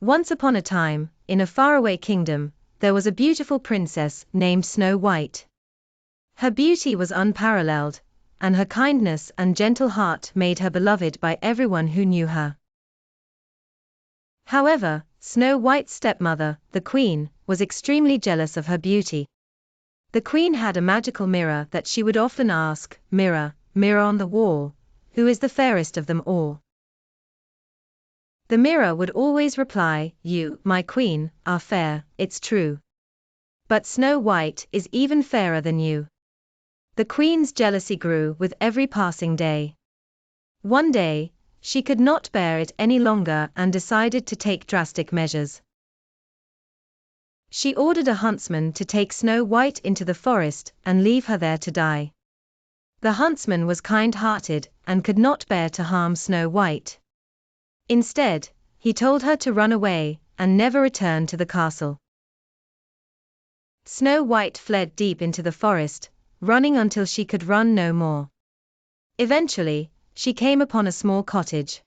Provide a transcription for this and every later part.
Once upon a time, in a faraway kingdom, there was a beautiful princess named Snow White. Her beauty was unparalleled, and her kindness and gentle heart made her beloved by everyone who knew her. However, Snow White's stepmother, the queen, was extremely jealous of her beauty. The queen had a magical mirror that she would often ask, "Mirror, mirror on the wall, who is the fairest of them all?" The mirror would always reply, "You, my queen, are fair, it's true. But Snow White is even fairer than you." The queen's jealousy grew with every passing day. One day, she could not bear it any longer and decided to take drastic measures. She ordered a huntsman to take Snow White into the forest and leave her there to die. The huntsman was kind-hearted and could not bear to harm Snow White. Instead, he told her to run away and never return to the castle. Snow White fled deep into the forest, running until she could run no more. Eventually, she came upon a small cottage.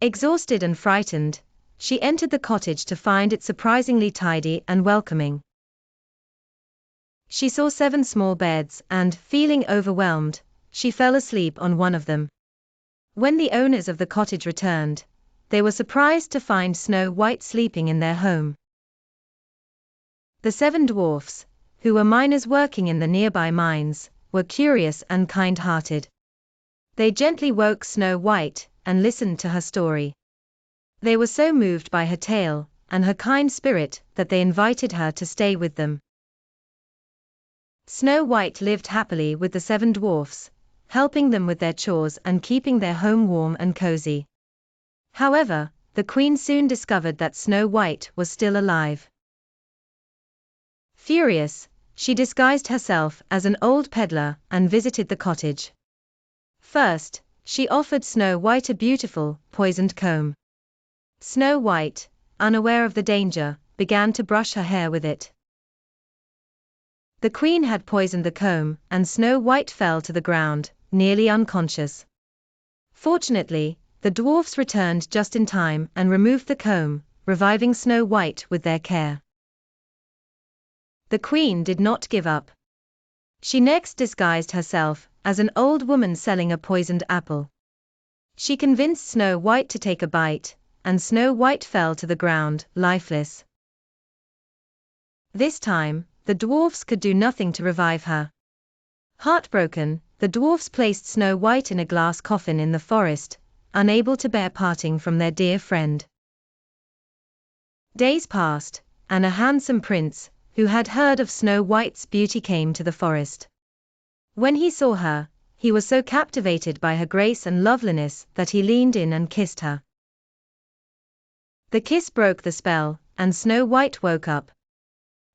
Exhausted and frightened, she entered the cottage to find it surprisingly tidy and welcoming. She saw 7 small beds and, feeling overwhelmed, she fell asleep on one of them. When the owners of the cottage returned, they were surprised to find Snow White sleeping in their home. The 7 dwarfs, who were miners working in the nearby mines, were curious and kind-hearted. They gently woke Snow White and listened to her story. They were so moved by her tale and her kind spirit that they invited her to stay with them. Snow White lived happily with the 7 dwarfs, helping them with their chores and keeping their home warm and cozy. However, the queen soon discovered that Snow White was still alive. Furious, she disguised herself as an old peddler and visited the cottage. First, she offered Snow White a beautiful, poisoned comb. Snow White, unaware of the danger, began to brush her hair with it. The queen had poisoned the comb, and Snow White fell to the ground, nearly unconscious. Fortunately, the dwarfs returned just in time and removed the comb, reviving Snow White with their care. The queen did not give up. She next disguised herself as an old woman selling a poisoned apple. She convinced Snow White to take a bite, and Snow White fell to the ground, lifeless. This time, the dwarfs could do nothing to revive her. Heartbroken, the dwarfs placed Snow White in a glass coffin in the forest, unable to bear parting from their dear friend. Days passed, and a handsome prince, who had heard of Snow White's beauty, came to the forest. When he saw her, he was so captivated by her grace and loveliness that he leaned in and kissed her. The kiss broke the spell, and Snow White woke up.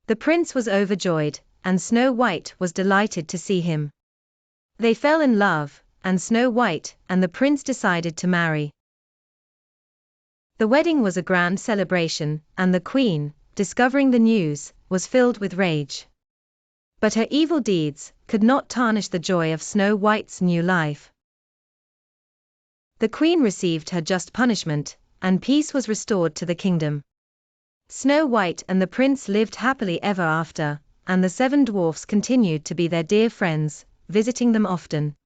The prince was overjoyed, and Snow White was delighted to see him. They fell in love, and Snow White and the prince decided to marry. The wedding was a grand celebration, and the queen, discovering the news, was filled with rage. But her evil deeds could not tarnish the joy of Snow White's new life. The queen received her just punishment, and peace was restored to the kingdom. Snow White and the prince lived happily ever after, and the 7 dwarfs continued to be their dear friends, visiting them often.